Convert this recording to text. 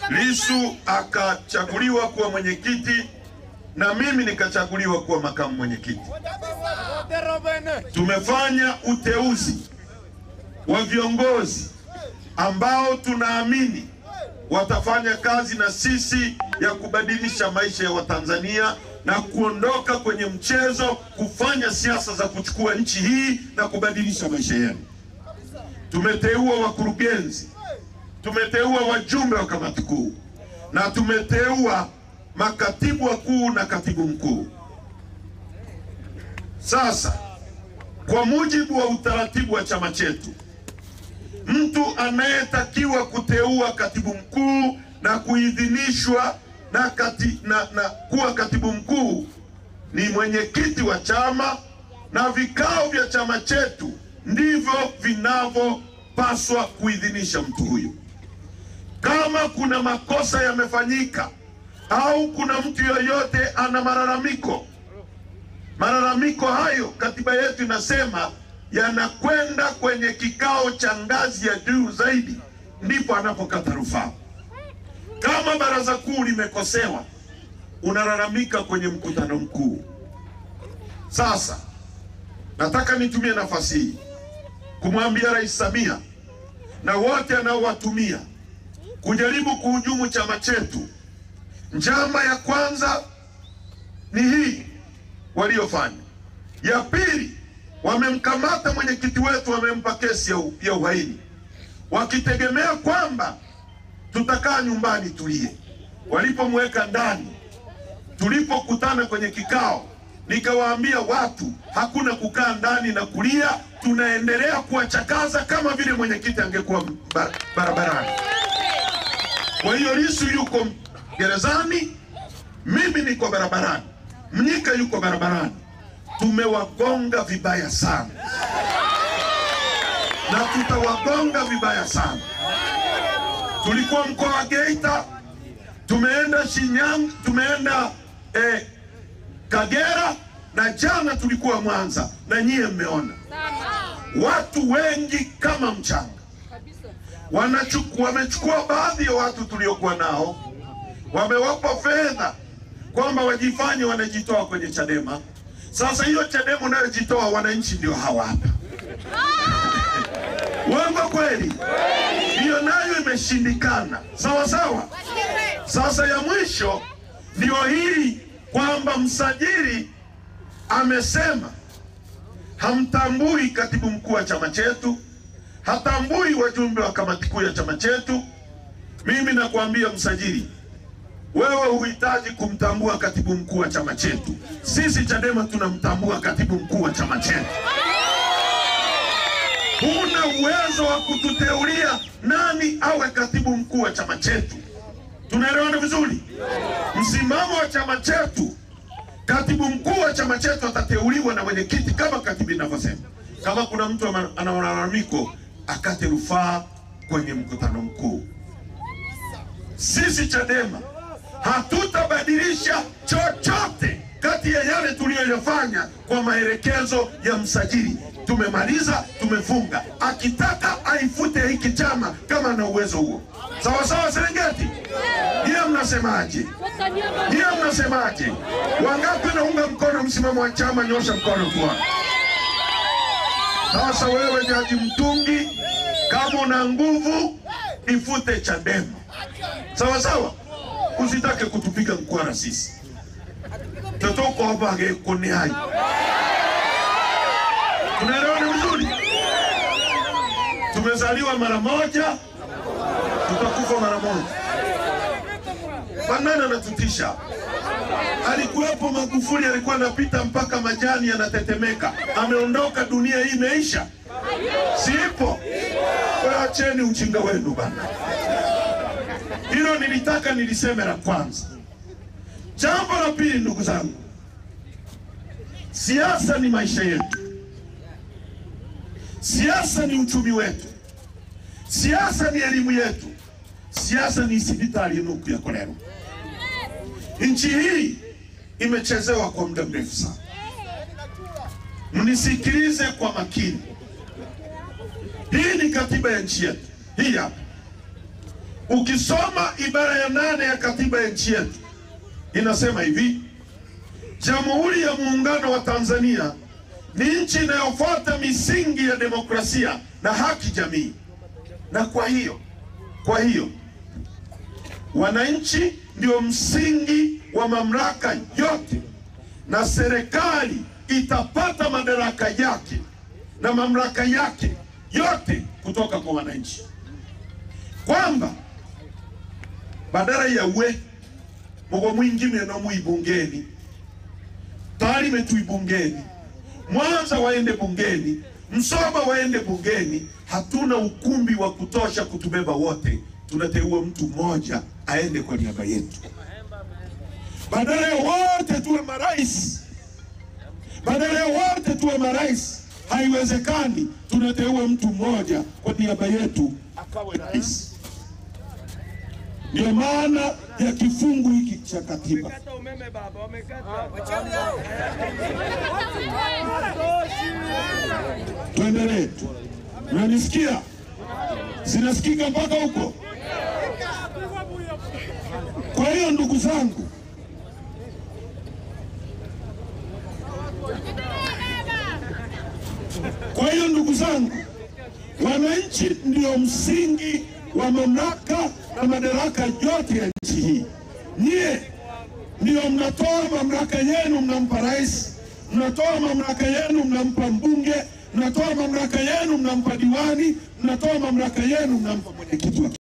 Lissu akachaguliwa kuwa mwenyekiti na mimi nikachaguliwa kuwa makamu mwenyekiti. Tumefanya uteuzi wa viongozi ambao tunaamini watafanya kazi na sisi ya kubadilisha maisha ya Watanzania na kuondoka kwenye mchezo kufanya siasa za kuchukua nchi hii na kubadilisha maisha yenu. Tumeteua wakurugenzi, tumeteua wajumbe wa kamati kuu na tumeteua makatibu wakuu na katibu mkuu. Sasa kwa mujibu wa utaratibu wa chama chetu, mtu anayetakiwa kuteua katibu mkuu na kuidhinishwa na kuwa katibu mkuu ni mwenyekiti wa chama, na vikao vya chama chetu ndivyo vinavyopaswa kuidhinisha mtu huyo. Kama kuna makosa yamefanyika au kuna mtu yoyote ana malalamiko hayo, katiba yetu inasema yanakwenda kwenye kikao cha ngazi ya juu zaidi, ndipo anapokata rufaa. Kama baraza kuu limekosewa, unalalamika kwenye mkutano mkuu. Sasa nataka nitumie nafasi hii kumwambia Rais Samia na wote anaowatumia kujaribu kuhujumu chama chetu. Njama ya kwanza ni hii waliofanya. Ya pili, wamemkamata mwenyekiti wetu, wamempa kesi ya uhaini, wakitegemea kwamba tutakaa nyumbani tulie. Walipomweka ndani, tulipokutana kwenye kikao, nikawaambia watu hakuna kukaa ndani na kulia, tunaendelea kuwachakaza kama vile mwenyekiti angekuwa barabarani. Kwa hiyo Lissu yuko gerezani, mimi niko barabarani, Mnyika yuko barabarani. Tumewagonga vibaya sana na tutawagonga vibaya sana. Tulikuwa mkoa wa Geita, tumeenda Shinyanga, tumeenda Kagera, na jana tulikuwa Mwanza, na nyie mmeona watu wengi kama mchanga. Wamechukua baadhi ya watu tuliokuwa nao, wamewapa fedha kwamba wajifanye wanajitoa kwenye Chadema. Sasa hiyo Chadema unayojitoa, wananchi ndio hawa hapa. Uongo kweli? Hiyo nayo imeshindikana. Sawa sawa. Sasa ya mwisho ndio hii kwamba msajili amesema hamtambui katibu mkuu wa chama chetu, hatambui wajumbe wa kamati kuu ya chama chetu. Mimi nakwambia msajili, wewe huhitaji kumtambua katibu mkuu wa chama chetu. Sisi Chadema tunamtambua katibu mkuu wa chama chetu. Huna uwezo wa kututeulia nani awe katibu mkuu wa chama chetu. Tunaelewana vizuri? Msimamo wa chama chetu, katibu mkuu wa chama chetu atateuliwa na mwenyekiti kama katibu inavyosema. Kama kuna mtu ana malalamiko, akate rufaa kwenye mkutano mkuu. Sisi Chadema hatutabadilisha chochote kati ya yale tuliyoyafanya kwa maelekezo ya msajili. Tumemaliza, tumefunga. Akitaka aifute hiki chama kama ana uwezo huo. Sawa sawa Serengeti? Ndiye mnasemaje? Ndiye mnasemaje? Wangapi naunga mkono msimamo wa chama? Nyosha mkono kwa. Sasa wewe Jaji Mtungi, kama una nguvu ifute Chadema. Sawa sawa? Usitake kutupiga mkwara sisi. Tutoko hapa kuni hai. Tunaelewana vizuri? Tumezaliwa mara moja, tutakufa mara moja. Banana anatutisha. Alikuwepo Magufuli, alikuwa anapita mpaka majani yanatetemeka. Ameondoka, dunia hii imeisha. Sipo. Acheni ujinga wenu bana. Hilo nilitaka niliseme la kwanza. Jambo la pili, ndugu zangu, siasa ni maisha yetu. Siasa ni uchumi wetu. Siasa ni elimu yetu. Siasa ni hospitali nuku ya Kolero. Nchi hii imechezewa kwa muda mrefu sana. Mnisikilize kwa makini. Hii ni katiba ya nchi yetu. Hii hapa. Ukisoma ibara ya ya katiba ya nchi yetu inasema hivi: Jamhuri ya Muungano wa Tanzania ni nchi inayofuata misingi ya demokrasia na haki jamii. Na kwa hiyo wananchi ndio msingi wa mamlaka yote, na serikali itapata madaraka yake na mamlaka yake yote kutoka kwa wananchi, kwamba badala ya mugo mwingi meno muibungeni, Tarime bungeni, Mwanza waende bungeni, Msoma waende bungeni. Hatuna ukumbi wa kutosha kutubeba wote, tunateua mtu mmoja aende kwa niaba yetu. Badala ya wote tuwe marais, haiwezekani. Tunateua mtu mmoja kwa niaba yetu akawe rais. Ndio maana ya kifungu hiki cha katiba. Tuendelee. Unanisikia? Sinasikika mpaka huko? Kwa hiyo ndugu zangu, wananchi ndio msingi wa mamlaka na madaraka yote ya nchi hii. Nyie ndio mnatoa mamlaka yenu, mnampa rais, mnatoa mamlaka yenu, mnampa mbunge, mnatoa mamlaka yenu, mnampa diwani, mnatoa mamlaka yenu, mnampa mwenyekiti wa